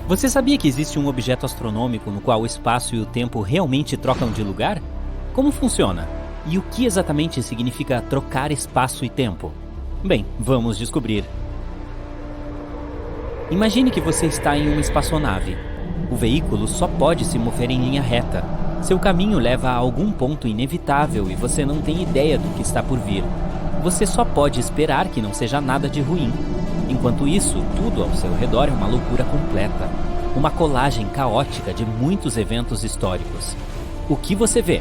Você sabia que existe um objeto astronômico no qual o espaço e o tempo realmente trocam de lugar? Como funciona? E o que exatamente significa trocar espaço e tempo? Bem, vamos descobrir. Imagine que você está em uma espaçonave. O veículo só pode se mover em linha reta. Seu caminho leva a algum ponto inevitável e você não tem ideia do que está por vir. Você só pode esperar que não seja nada de ruim. Enquanto isso, tudo ao seu redor é uma loucura completa. Uma colagem caótica de muitos eventos históricos. O que você vê?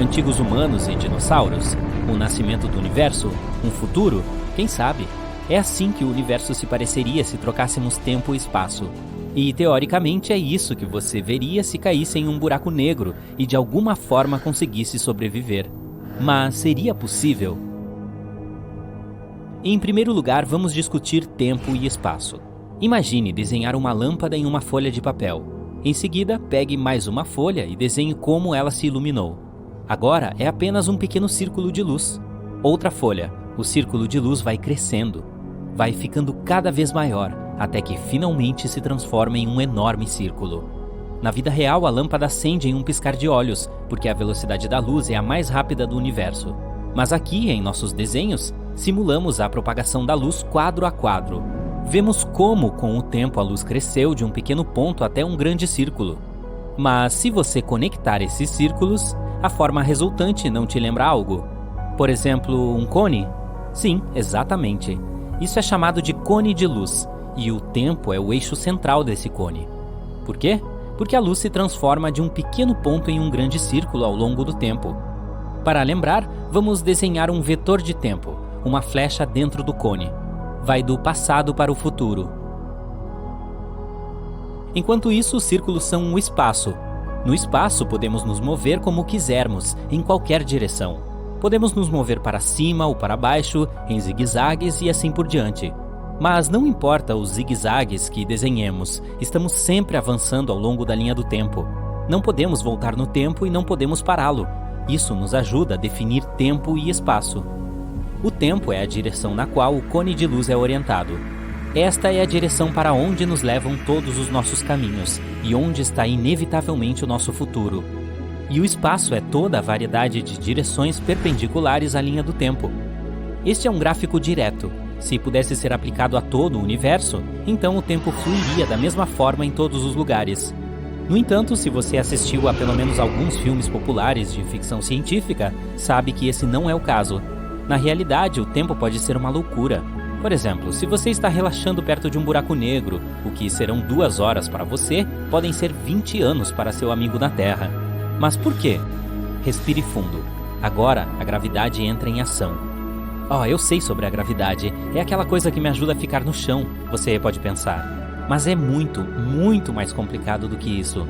Antigos humanos e dinossauros? O nascimento do universo? Um futuro? Quem sabe? É assim que o universo se pareceria se trocássemos tempo e espaço. E, teoricamente, é isso que você veria se caísse em um buraco negro e de alguma forma conseguisse sobreviver. Mas seria possível? Em primeiro lugar, vamos discutir tempo e espaço. Imagine desenhar uma lâmpada em uma folha de papel. Em seguida, pegue mais uma folha e desenhe como ela se iluminou. Agora é apenas um pequeno círculo de luz. Outra folha. O círculo de luz vai crescendo. Vai ficando cada vez maior, até que finalmente se transforma em um enorme círculo. Na vida real, a lâmpada acende em um piscar de olhos, porque a velocidade da luz é a mais rápida do universo. Mas aqui, em nossos desenhos, simulamos a propagação da luz quadro a quadro. Vemos como, com o tempo, a luz cresceu de um pequeno ponto até um grande círculo. Mas se você conectar esses círculos, a forma resultante não te lembra algo? Por exemplo, um cone? Sim, exatamente. Isso é chamado de cone de luz, e o tempo é o eixo central desse cone. Por quê? Porque a luz se transforma de um pequeno ponto em um grande círculo ao longo do tempo. Para lembrar, vamos desenhar um vetor de tempo, uma flecha dentro do cone. Vai do passado para o futuro. Enquanto isso, os círculos são o espaço. No espaço, podemos nos mover como quisermos, em qualquer direção. Podemos nos mover para cima ou para baixo, em zigue-zagues e assim por diante. Mas não importa os zigue-zagues que desenhemos, estamos sempre avançando ao longo da linha do tempo. Não podemos voltar no tempo e não podemos pará-lo. Isso nos ajuda a definir tempo e espaço. O tempo é a direção na qual o cone de luz é orientado. Esta é a direção para onde nos levam todos os nossos caminhos e onde está inevitavelmente o nosso futuro. E o espaço é toda a variedade de direções perpendiculares à linha do tempo. Este é um gráfico direto. Se pudesse ser aplicado a todo o universo, então o tempo fluiria da mesma forma em todos os lugares. No entanto, se você assistiu a pelo menos alguns filmes populares de ficção científica, sabe que esse não é o caso. Na realidade, o tempo pode ser uma loucura. Por exemplo, se você está relaxando perto de um buraco negro, o que serão 2 horas para você, podem ser 20 anos para seu amigo na Terra. Mas por quê? Respire fundo. Agora, a gravidade entra em ação. Eu sei sobre a gravidade. É aquela coisa que me ajuda a ficar no chão, você pode pensar. Mas é muito, muito mais complicado do que isso.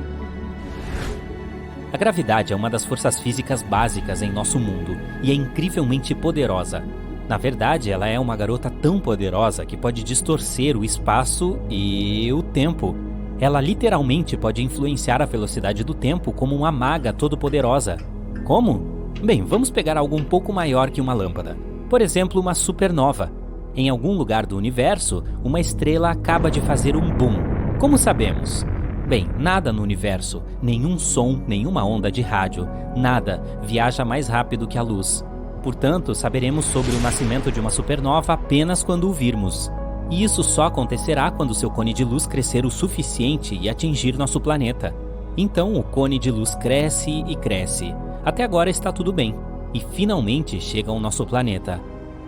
A gravidade é uma das forças físicas básicas em nosso mundo e é incrivelmente poderosa. Na verdade, ela é uma garota tão poderosa que pode distorcer o espaço e o tempo. Ela literalmente pode influenciar a velocidade do tempo como uma maga todo-poderosa. Como? Bem, vamos pegar algo um pouco maior que uma lâmpada. Por exemplo, uma supernova. Em algum lugar do universo, uma estrela acaba de fazer um boom. Como sabemos? Bem, nada no universo, nenhum som, nenhuma onda de rádio, nada viaja mais rápido que a luz. Portanto, saberemos sobre o nascimento de uma supernova apenas quando o virmos. E isso só acontecerá quando seu cone de luz crescer o suficiente e atingir nosso planeta. Então, o cone de luz cresce e cresce. Até agora está tudo bem. E finalmente chega ao nosso planeta.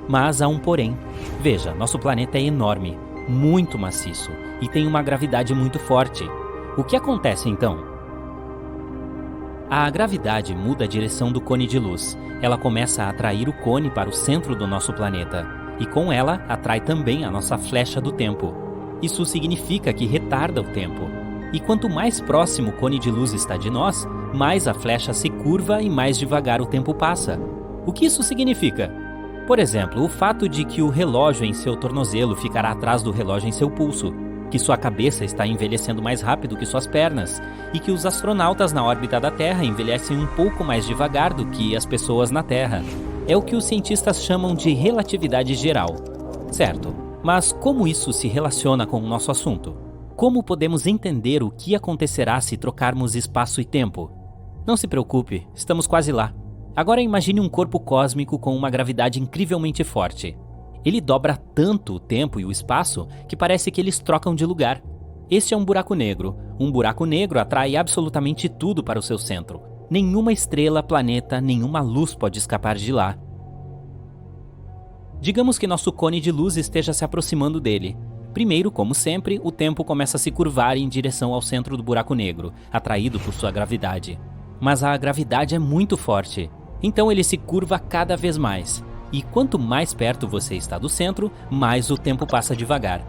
Mas há um porém. Veja, nosso planeta é enorme, muito maciço e tem uma gravidade muito forte. O que acontece então? A gravidade muda a direção do cone de luz. Ela começa a atrair o cone para o centro do nosso planeta. E com ela, atrai também a nossa flecha do tempo. Isso significa que retarda o tempo. E quanto mais próximo o cone de luz está de nós, mais a flecha se curva e mais devagar o tempo passa. O que isso significa? Por exemplo, o fato de que o relógio em seu tornozelo ficará atrás do relógio em seu pulso, que sua cabeça está envelhecendo mais rápido que suas pernas, e que os astronautas na órbita da Terra envelhecem um pouco mais devagar do que as pessoas na Terra. É o que os cientistas chamam de relatividade geral. Certo, mas como isso se relaciona com o nosso assunto? Como podemos entender o que acontecerá se trocarmos espaço e tempo? Não se preocupe, estamos quase lá. Agora imagine um corpo cósmico com uma gravidade incrivelmente forte. Ele dobra tanto o tempo e o espaço que parece que eles trocam de lugar. Este é um buraco negro. Um buraco negro atrai absolutamente tudo para o seu centro. Nenhuma estrela, planeta, nenhuma luz pode escapar de lá. Digamos que nosso cone de luz esteja se aproximando dele. Primeiro, como sempre, o tempo começa a se curvar em direção ao centro do buraco negro, atraído por sua gravidade. Mas a gravidade é muito forte, então ele se curva cada vez mais. E quanto mais perto você está do centro, mais o tempo passa devagar.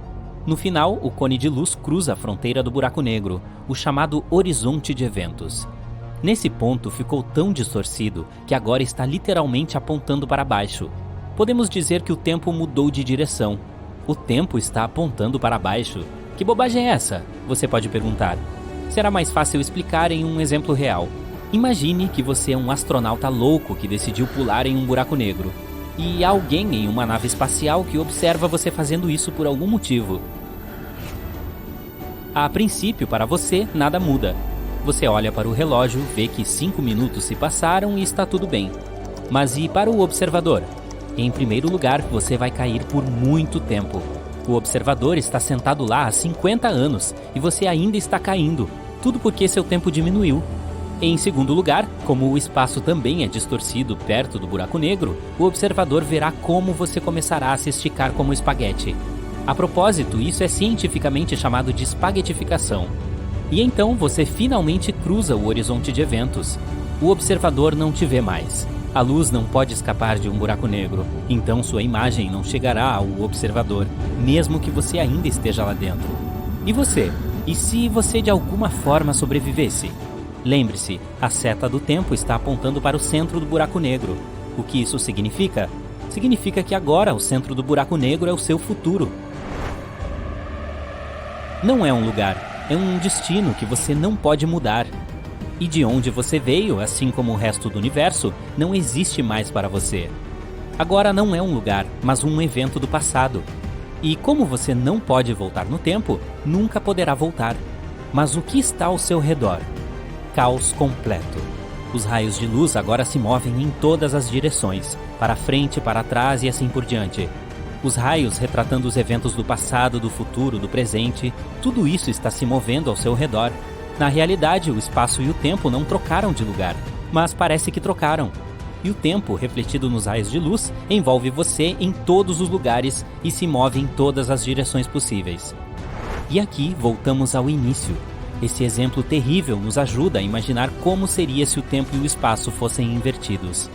No final, o cone de luz cruza a fronteira do buraco negro, o chamado horizonte de eventos. Nesse ponto ficou tão distorcido que agora está literalmente apontando para baixo. Podemos dizer que o tempo mudou de direção. O tempo está apontando para baixo. Que bobagem é essa? Você pode perguntar. Será mais fácil explicar em um exemplo real. Imagine que você é um astronauta louco que decidiu pular em um buraco negro. E há alguém em uma nave espacial que observa você fazendo isso por algum motivo. A princípio, para você, nada muda. Você olha para o relógio, vê que 5 minutos se passaram e está tudo bem. Mas e para o observador? Em primeiro lugar, você vai cair por muito tempo. O observador está sentado lá há 50 anos e você ainda está caindo. Tudo porque seu tempo diminuiu. Em segundo lugar, como o espaço também é distorcido perto do buraco negro, o observador verá como você começará a se esticar como espaguete. A propósito, isso é cientificamente chamado de espaguetificação. E então você finalmente cruza o horizonte de eventos. O observador não te vê mais. A luz não pode escapar de um buraco negro, então sua imagem não chegará ao observador, mesmo que você ainda esteja lá dentro. E você? E se você de alguma forma sobrevivesse? Lembre-se, a seta do tempo está apontando para o centro do buraco negro. O que isso significa? Significa que agora o centro do buraco negro é o seu futuro. Não é um lugar, é um destino que você não pode mudar. E de onde você veio, assim como o resto do universo, não existe mais para você. Agora não é um lugar, mas um evento do passado. E como você não pode voltar no tempo, nunca poderá voltar. Mas o que está ao seu redor? Caos completo. Os raios de luz agora se movem em todas as direções, para frente, para trás e assim por diante. Os raios retratando os eventos do passado, do futuro, do presente, tudo isso está se movendo ao seu redor. Na realidade, o espaço e o tempo não trocaram de lugar, mas parece que trocaram. E o tempo, refletido nos raios de luz, envolve você em todos os lugares e se move em todas as direções possíveis. E aqui voltamos ao início. Esse exemplo terrível nos ajuda a imaginar como seria se o tempo e o espaço fossem invertidos.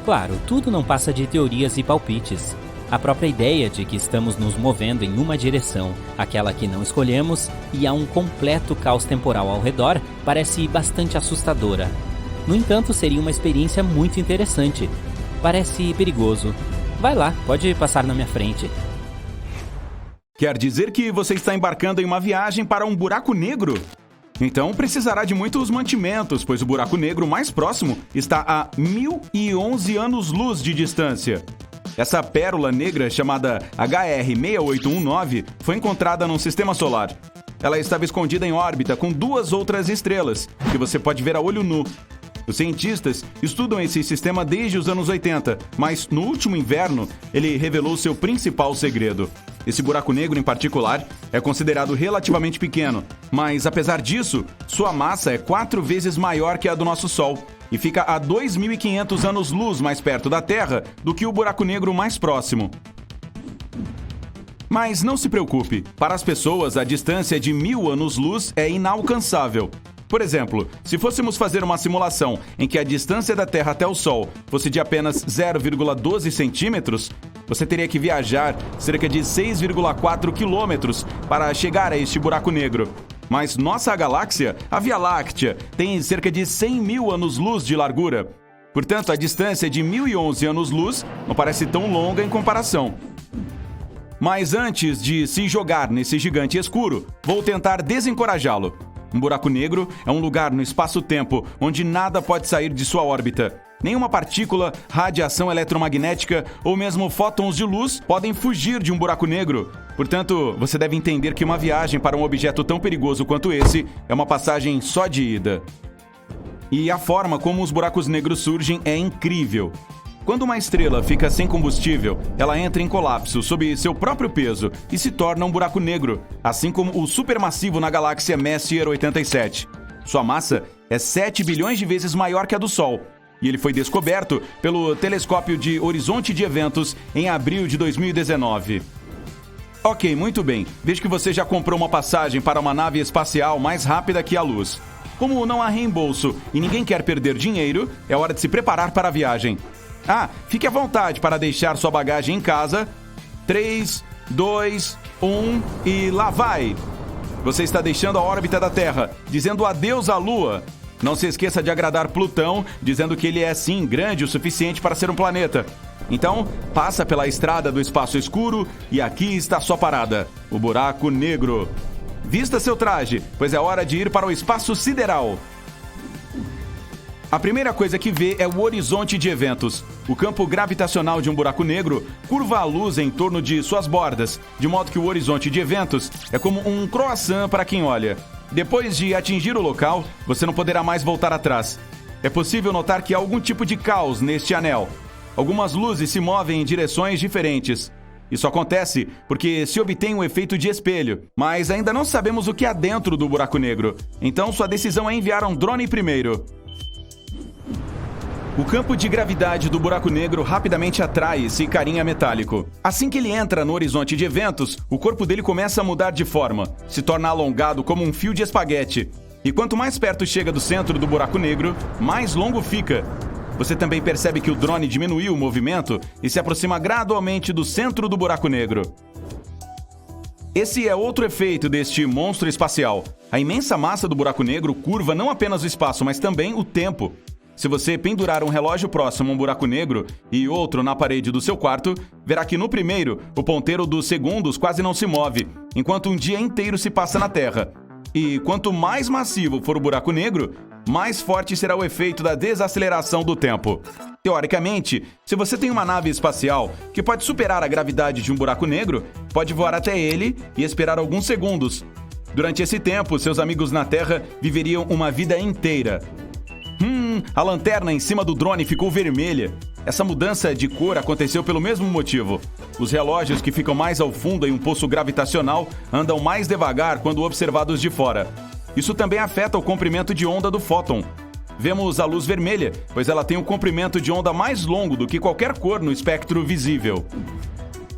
Claro, tudo não passa de teorias e palpites. A própria ideia de que estamos nos movendo em uma direção, aquela que não escolhemos, e há um completo caos temporal ao redor, parece bastante assustadora. No entanto, seria uma experiência muito interessante. Parece perigoso. Vai lá, pode passar na minha frente. Quer dizer que você está embarcando em uma viagem para um buraco negro? Então precisará de muitos mantimentos, pois o buraco negro mais próximo está a 1011 anos-luz de distância. Essa pérola negra, chamada HR6819, foi encontrada num sistema solar. Ela estava escondida em órbita com 2 outras estrelas, que você pode ver a olho nu. Os cientistas estudam esse sistema desde os anos 80, mas no último inverno ele revelou seu principal segredo. Esse buraco negro, em particular, é considerado relativamente pequeno, mas apesar disso, sua massa é 4 vezes maior que a do nosso Sol e fica a 2.500 anos-luz mais perto da Terra do que o buraco negro mais próximo. Mas não se preocupe, para as pessoas a distância de 1.000 anos-luz é inalcançável. Por exemplo, se fôssemos fazer uma simulação em que a distância da Terra até o Sol fosse de apenas 0,12 centímetros, você teria que viajar cerca de 6,4 quilômetros para chegar a este buraco negro. Mas nossa galáxia, a Via Láctea, tem cerca de 100.000 anos-luz de largura. Portanto, a distância de 1.011 anos-luz não parece tão longa em comparação. Mas antes de se jogar nesse gigante escuro, vou tentar desencorajá-lo. Um buraco negro é um lugar no espaço-tempo onde nada pode sair de sua órbita. Nenhuma partícula, radiação eletromagnética ou mesmo fótons de luz podem fugir de um buraco negro. Portanto, você deve entender que uma viagem para um objeto tão perigoso quanto esse é uma passagem só de ida. E a forma como os buracos negros surgem é incrível. Quando uma estrela fica sem combustível, ela entra em colapso sob seu próprio peso e se torna um buraco negro, assim como o supermassivo na galáxia Messier 87. Sua massa é 7 bilhões de vezes maior que a do Sol, e ele foi descoberto pelo telescópio de Horizonte de Eventos em abril de 2019. Ok, muito bem. Vejo que você já comprou uma passagem para uma nave espacial mais rápida que a luz. Como não há reembolso e ninguém quer perder dinheiro, é hora de se preparar para a viagem. Fique à vontade para deixar sua bagagem em casa. 3, 2, 1 e lá vai! Você está deixando a órbita da Terra, dizendo adeus à Lua. Não se esqueça de agradar Plutão, dizendo que ele é sim grande o suficiente para ser um planeta. Então, passa pela estrada do espaço escuro e aqui está sua parada, o buraco negro. Vista seu traje, pois é hora de ir para o espaço sideral. A primeira coisa que vê é o horizonte de eventos. O campo gravitacional de um buraco negro curva a luz em torno de suas bordas, de modo que o horizonte de eventos é como um croissant para quem olha. Depois de atingir o local, você não poderá mais voltar atrás. É possível notar que há algum tipo de caos neste anel. Algumas luzes se movem em direções diferentes. Isso acontece porque se obtém um efeito de espelho, mas ainda não sabemos o que há dentro do buraco negro. Então sua decisão é enviar um drone primeiro. O campo de gravidade do buraco negro rapidamente atrai esse carinha metálico. Assim que ele entra no horizonte de eventos, o corpo dele começa a mudar de forma, se torna alongado como um fio de espaguete. E quanto mais perto chega do centro do buraco negro, mais longo fica. Você também percebe que o drone diminuiu o movimento e se aproxima gradualmente do centro do buraco negro. Esse é outro efeito deste monstro espacial. A imensa massa do buraco negro curva não apenas o espaço, mas também o tempo. Se você pendurar um relógio próximo a um buraco negro e outro na parede do seu quarto, verá que no primeiro, o ponteiro dos segundos quase não se move, enquanto um dia inteiro se passa na Terra. E quanto mais massivo for o buraco negro, mais forte será o efeito da desaceleração do tempo. Teoricamente, se você tem uma nave espacial que pode superar a gravidade de um buraco negro, pode voar até ele e esperar alguns segundos. Durante esse tempo, seus amigos na Terra viveriam uma vida inteira. A lanterna em cima do drone ficou vermelha. Essa mudança de cor aconteceu pelo mesmo motivo. Os relógios que ficam mais ao fundo em um poço gravitacional andam mais devagar quando observados de fora. Isso também afeta o comprimento de onda do fóton. Vemos a luz vermelha, pois ela tem um comprimento de onda mais longo do que qualquer cor no espectro visível.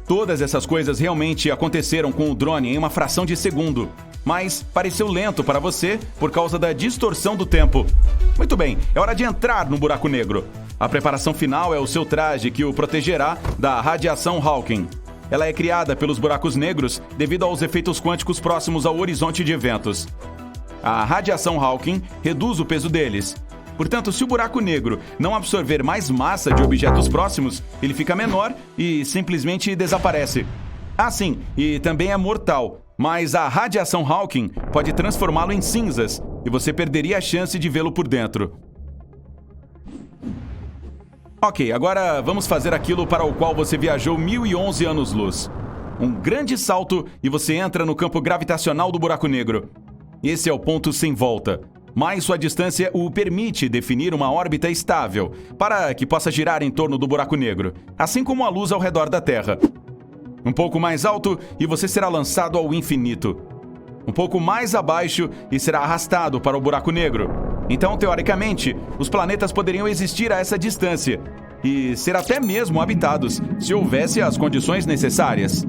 Todas essas coisas realmente aconteceram com o drone em uma fração de segundo, mas pareceu lento para você por causa da distorção do tempo. Muito bem, é hora de entrar no buraco negro. A preparação final é o seu traje que o protegerá da radiação Hawking. Ela é criada pelos buracos negros devido aos efeitos quânticos próximos ao horizonte de eventos. A radiação Hawking reduz o peso deles. Portanto, se o buraco negro não absorver mais massa de objetos próximos, ele fica menor e simplesmente desaparece. Sim, e também é mortal, mas a radiação Hawking pode transformá-lo em cinzas e você perderia a chance de vê-lo por dentro. Ok, agora vamos fazer aquilo para o qual você viajou 1011 anos-luz. Um grande salto e você entra no campo gravitacional do buraco negro. Esse é o ponto sem volta, mas sua distância o permite definir uma órbita estável para que possa girar em torno do buraco negro, assim como a luz ao redor da Terra. Um pouco mais alto e você será lançado ao infinito. Um pouco mais abaixo e será arrastado para o buraco negro. Então, teoricamente, os planetas poderiam existir a essa distância e ser até mesmo habitados, se houvesse as condições necessárias.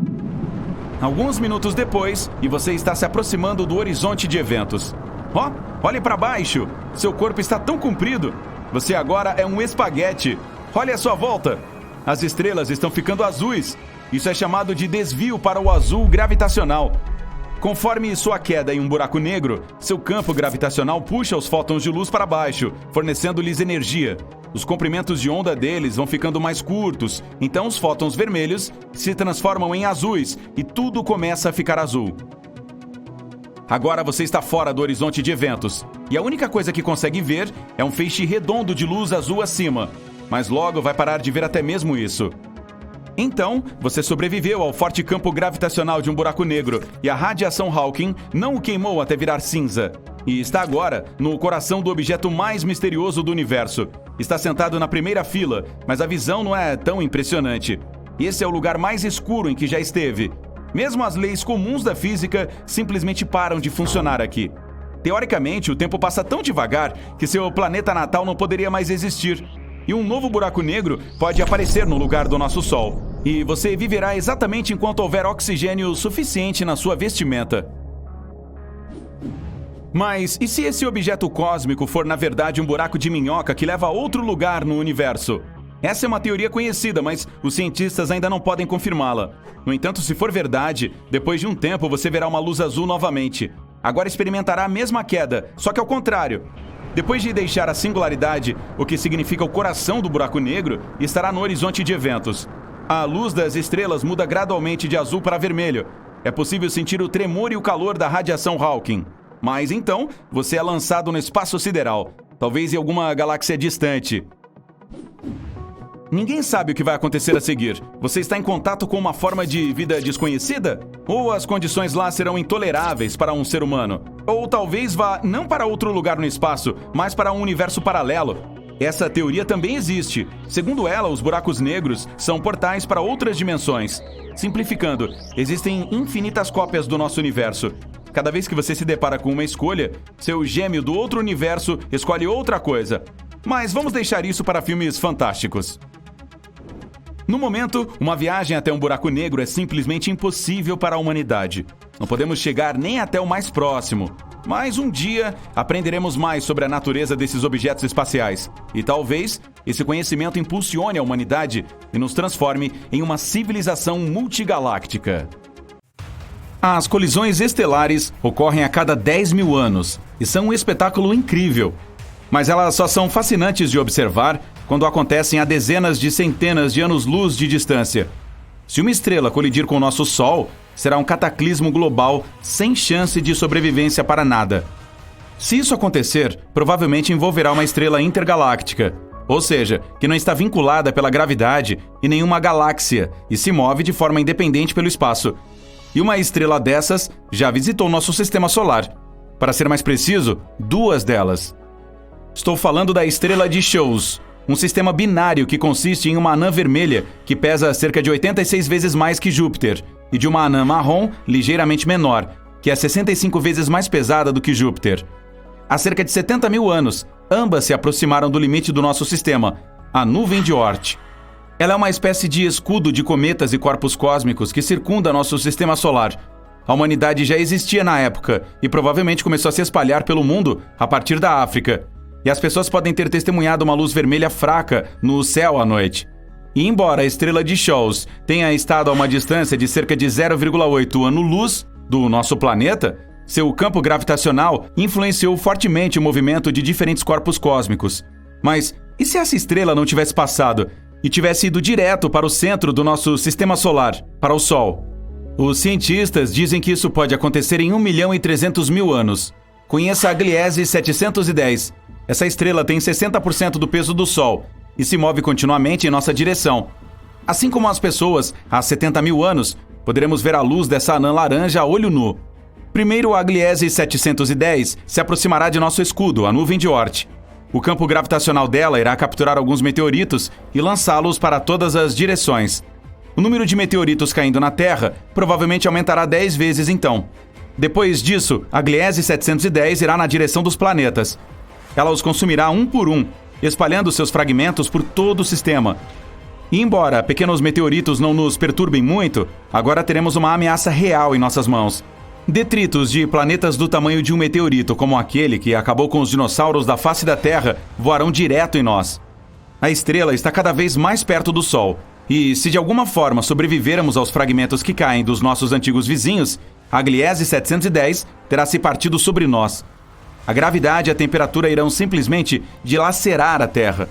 Alguns minutos depois, e você está se aproximando do horizonte de eventos. Olhe para baixo! Seu corpo está tão comprido! Você agora é um espaguete! Olhe à sua volta! As estrelas estão ficando azuis! Isso é chamado de desvio para o azul gravitacional. Conforme sua queda em um buraco negro, seu campo gravitacional puxa os fótons de luz para baixo, fornecendo-lhes energia. Os comprimentos de onda deles vão ficando mais curtos, então os fótons vermelhos se transformam em azuis e tudo começa a ficar azul. Agora você está fora do horizonte de eventos, e a única coisa que consegue ver é um feixe redondo de luz azul acima. mas logo vai parar de ver até mesmo isso. Então, você sobreviveu ao forte campo gravitacional de um buraco negro e a radiação Hawking não o queimou até virar cinza. E está agora no coração do objeto mais misterioso do universo. Está sentado na primeira fila, mas a visão não é tão impressionante. Esse é o lugar mais escuro em que já esteve. Mesmo as leis comuns da física simplesmente param de funcionar aqui. Teoricamente, o tempo passa tão devagar que seu planeta natal não poderia mais existir. E um novo buraco negro pode aparecer no lugar do nosso Sol. E você viverá exatamente enquanto houver oxigênio suficiente na sua vestimenta. Mas e se esse objeto cósmico for na verdade um buraco de minhoca que leva a outro lugar no universo? Essa é uma teoria conhecida, mas os cientistas ainda não podem confirmá-la. No entanto, se for verdade, depois de um tempo você verá uma luz azul novamente. Agora experimentará a mesma queda, só que ao contrário. Depois de deixar a singularidade, o que significa o coração do buraco negro, estará no horizonte de eventos. A luz das estrelas muda gradualmente de azul para vermelho. É possível sentir o tremor e o calor da radiação Hawking. Mas então, você é lançado no espaço sideral, talvez em alguma galáxia distante. Ninguém sabe o que vai acontecer a seguir. Você está em contato com uma forma de vida desconhecida? Ou as condições lá serão intoleráveis para um ser humano? Ou talvez vá não para outro lugar no espaço, mas para um universo paralelo? Essa teoria também existe. Segundo ela, os buracos negros são portais para outras dimensões. Simplificando, existem infinitas cópias do nosso universo. Cada vez que você se depara com uma escolha, seu gêmeo do outro universo escolhe outra coisa. Mas vamos deixar isso para filmes fantásticos. No momento, uma viagem até um buraco negro é simplesmente impossível para a humanidade. Não podemos chegar nem até o mais próximo. Mas um dia aprenderemos mais sobre a natureza desses objetos espaciais. E talvez esse conhecimento impulsione a humanidade e nos transforme em uma civilização multigaláctica. As colisões estelares ocorrem a cada 10 mil anos e são um espetáculo incrível. Mas elas só são fascinantes de observar quando acontecem a dezenas de centenas de anos-luz de distância. Se uma estrela colidir com o nosso Sol, será um cataclismo global sem chance de sobrevivência para nada. Se isso acontecer, provavelmente envolverá uma estrela intergaláctica, ou seja, que não está vinculada pela gravidade em nenhuma galáxia e se move de forma independente pelo espaço. E uma estrela dessas já visitou nosso sistema solar. Para ser mais preciso, 2 delas. Estou falando da estrela de Shoals, um sistema binário que consiste em uma anã vermelha que pesa cerca de 86 vezes mais que Júpiter, e de uma anã marrom ligeiramente menor, que é 65 vezes mais pesada do que Júpiter. Há cerca de 70 mil anos, ambas se aproximaram do limite do nosso sistema, a nuvem de Oort. Ela é uma espécie de escudo de cometas e corpos cósmicos que circunda nosso sistema solar. A humanidade já existia na época e provavelmente começou a se espalhar pelo mundo a partir da África. E as pessoas podem ter testemunhado uma luz vermelha fraca no céu à noite. E embora a estrela de Shoals tenha estado a uma distância de cerca de 0,8 ano-luz do nosso planeta, seu campo gravitacional influenciou fortemente o movimento de diferentes corpos cósmicos. Mas e se essa estrela não tivesse passado e tivesse ido direto para o centro do nosso sistema solar, para o Sol? Os cientistas dizem que isso pode acontecer em 1.300.000 anos. Conheça a Gliese 710. Essa estrela tem 60% do peso do Sol e se move continuamente em nossa direção. Assim como as pessoas, há 70 mil anos, poderemos ver a luz dessa anã laranja a olho nu. Primeiro, a Gliese 710 se aproximará de nosso escudo, a nuvem de Oort. O campo gravitacional dela irá capturar alguns meteoritos e lançá-los para todas as direções. O número de meteoritos caindo na Terra provavelmente aumentará 10 vezes então. Depois disso, a Gliese 710 irá na direção dos planetas. Ela os consumirá um por um, espalhando seus fragmentos por todo o sistema. E embora pequenos meteoritos não nos perturbem muito, agora teremos uma ameaça real em nossas mãos. Detritos de planetas do tamanho de um meteorito, como aquele que acabou com os dinossauros da face da Terra, voarão direto em nós. A estrela está cada vez mais perto do Sol, e se de alguma forma sobrevivermos aos fragmentos que caem dos nossos antigos vizinhos, a Gliese 710 terá se partido sobre nós. A gravidade e a temperatura irão simplesmente dilacerar a Terra.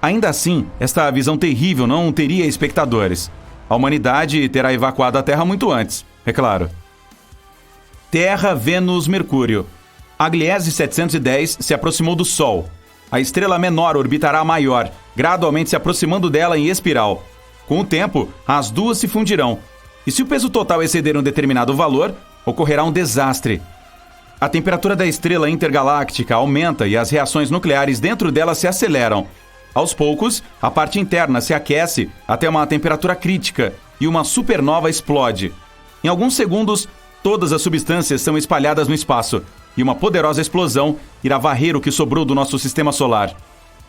Ainda assim, esta visão terrível não teria espectadores. A humanidade terá evacuado a Terra muito antes, é claro. Terra, Vênus, Mercúrio. A Gliese 710 se aproximou do Sol. A estrela menor orbitará a maior, gradualmente se aproximando dela em espiral. Com o tempo, as duas se fundirão. E se o peso total exceder um determinado valor, ocorrerá um desastre. A temperatura da estrela intergaláctica aumenta e as reações nucleares dentro dela se aceleram. Aos poucos, a parte interna se aquece até uma temperatura crítica e uma supernova explode. Em alguns segundos, todas as substâncias são espalhadas no espaço e uma poderosa explosão irá varrer o que sobrou do nosso sistema solar.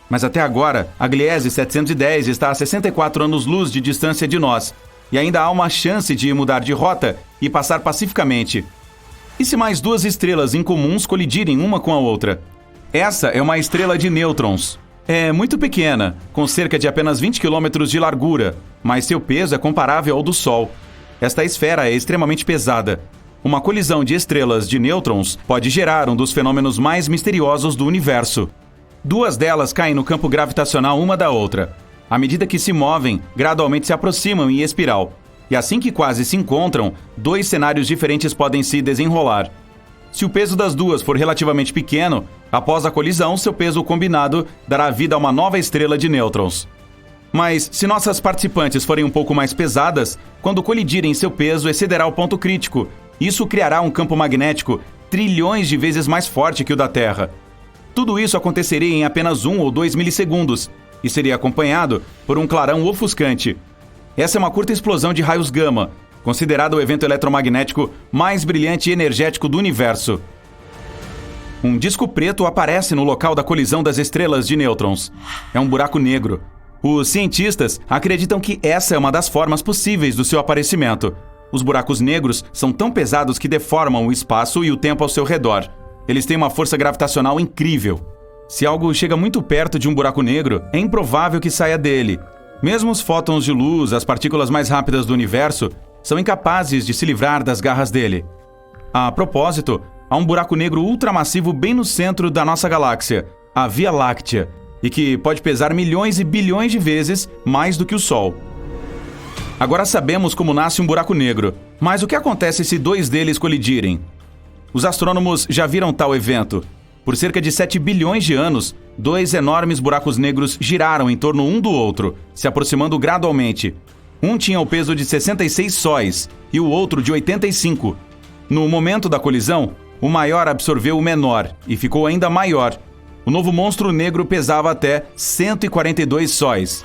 Mas até agora, a Gliese 710 está a 64 anos-luz de distância de nós, e ainda há uma chance de mudar de rota e passar pacificamente. E se mais duas estrelas incomuns colidirem uma com a outra? Essa é uma estrela de nêutrons. É muito pequena, com cerca de apenas 20 km de largura, mas seu peso é comparável ao do Sol. Esta esfera é extremamente pesada. Uma colisão de estrelas de nêutrons pode gerar um dos fenômenos mais misteriosos do universo. Duas delas caem no campo gravitacional uma da outra. À medida que se movem, gradualmente se aproximam em espiral. E assim que quase se encontram, dois cenários diferentes podem se desenrolar. Se o peso das duas for relativamente pequeno, após a colisão, seu peso combinado dará vida a uma nova estrela de nêutrons. Mas, se nossas participantes forem um pouco mais pesadas, quando colidirem, seu peso excederá o ponto crítico. Isso criará um campo magnético trilhões de vezes mais forte que o da Terra. Tudo isso aconteceria em apenas 1 ou 2 milissegundos e seria acompanhado por um clarão ofuscante. Essa é uma curta explosão de raios gama, considerado o evento eletromagnético mais brilhante e energético do universo. Um disco preto aparece no local da colisão das estrelas de nêutrons. É um buraco negro. Os cientistas acreditam que essa é uma das formas possíveis do seu aparecimento. Os buracos negros são tão pesados que deformam o espaço e o tempo ao seu redor. Eles têm uma força gravitacional incrível. Se algo chega muito perto de um buraco negro, é improvável que saia dele. Mesmo os fótons de luz, as partículas mais rápidas do universo, são incapazes de se livrar das garras dele. A propósito, há um buraco negro ultramassivo bem no centro da nossa galáxia, a Via Láctea, e que pode pesar milhões e bilhões de vezes mais do que o Sol. Agora sabemos como nasce um buraco negro, mas o que acontece se dois deles colidirem? Os astrônomos já viram tal evento. Por cerca de 7 bilhões de anos, dois enormes buracos negros giraram em torno um do outro, se aproximando gradualmente. Um tinha o peso de 66 sóis e o outro de 85. No momento da colisão, o maior absorveu o menor e ficou ainda maior. O novo monstro negro pesava até 142 sóis.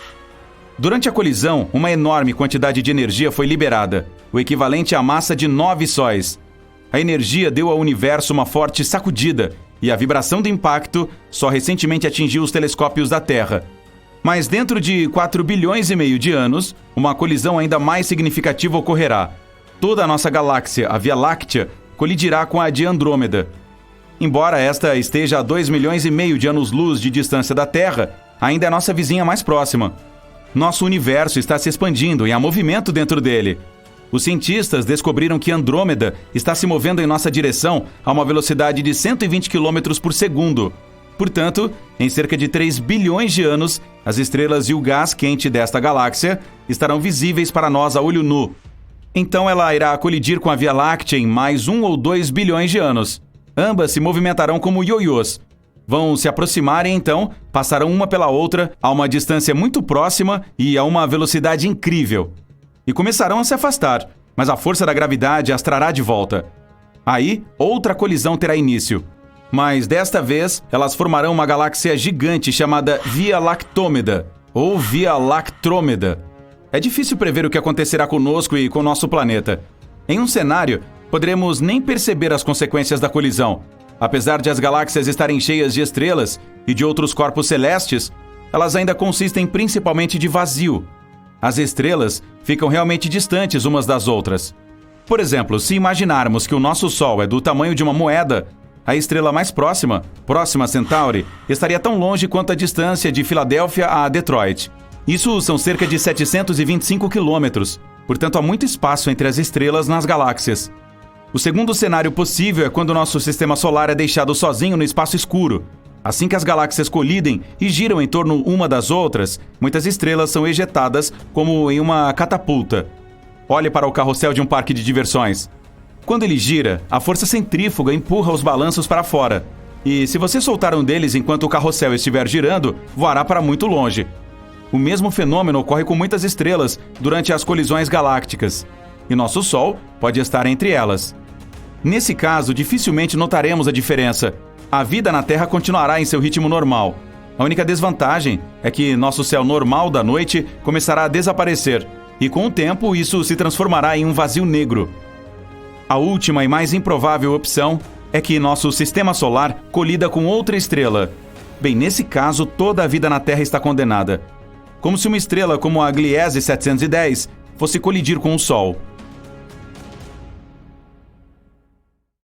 Durante a colisão, uma enorme quantidade de energia foi liberada, o equivalente à massa de 9 sóis. A energia deu ao universo uma forte sacudida e a vibração do impacto só recentemente atingiu os telescópios da Terra. Mas dentro de 4 bilhões e meio de anos, uma colisão ainda mais significativa ocorrerá. Toda a nossa galáxia, a Via Láctea, colidirá com a de Andrômeda. Embora esta esteja a 2 milhões e meio de anos-luz de distância da Terra, ainda é nossa vizinha mais próxima. Nosso universo está se expandindo e há movimento dentro dele. Os cientistas descobriram que Andrômeda está se movendo em nossa direção a uma velocidade de 120 km por segundo. Portanto, em cerca de 3 bilhões de anos, as estrelas e o gás quente desta galáxia estarão visíveis para nós a olho nu. Então ela irá colidir com a Via Láctea em mais 1 ou 2 bilhões de anos. Ambas se movimentarão como ioiôs. Vão se aproximar e então passarão uma pela outra a uma distância muito próxima e a uma velocidade incrível. E começarão a se afastar, mas a força da gravidade as trará de volta. Aí, outra colisão terá início. Mas desta vez, elas formarão uma galáxia gigante chamada Via Lactômeda, ou Via Lactrômeda. É difícil prever o que acontecerá conosco e com nosso planeta. Em um cenário, poderemos nem perceber as consequências da colisão. Apesar de as galáxias estarem cheias de estrelas e de outros corpos celestes, elas ainda consistem principalmente de vazio. As estrelas ficam realmente distantes umas das outras. Por exemplo, se imaginarmos que o nosso Sol é do tamanho de uma moeda, a estrela mais próxima, Próxima Centauri, estaria tão longe quanto a distância de Filadélfia a Detroit. Isso são cerca de 725 quilômetros, portanto há muito espaço entre as estrelas nas galáxias. O segundo cenário possível é quando nosso sistema solar é deixado sozinho no espaço escuro. Assim que as galáxias colidem e giram em torno uma das outras, muitas estrelas são ejetadas como em uma catapulta. Olhe para o carrossel de um parque de diversões. Quando ele gira, a força centrífuga empurra os balanços para fora. E se você soltar um deles enquanto o carrossel estiver girando, voará para muito longe. O mesmo fenômeno ocorre com muitas estrelas durante as colisões galácticas, e nosso Sol pode estar entre elas. Nesse caso, dificilmente notaremos a diferença. A vida na Terra continuará em seu ritmo normal. A única desvantagem é que nosso céu normal da noite começará a desaparecer, e com o tempo isso se transformará em um vazio negro. A última e mais improvável opção é que nosso sistema solar colida com outra estrela. Bem, nesse caso, toda a vida na Terra está condenada. Como se uma estrela como a Gliese 710 fosse colidir com o Sol.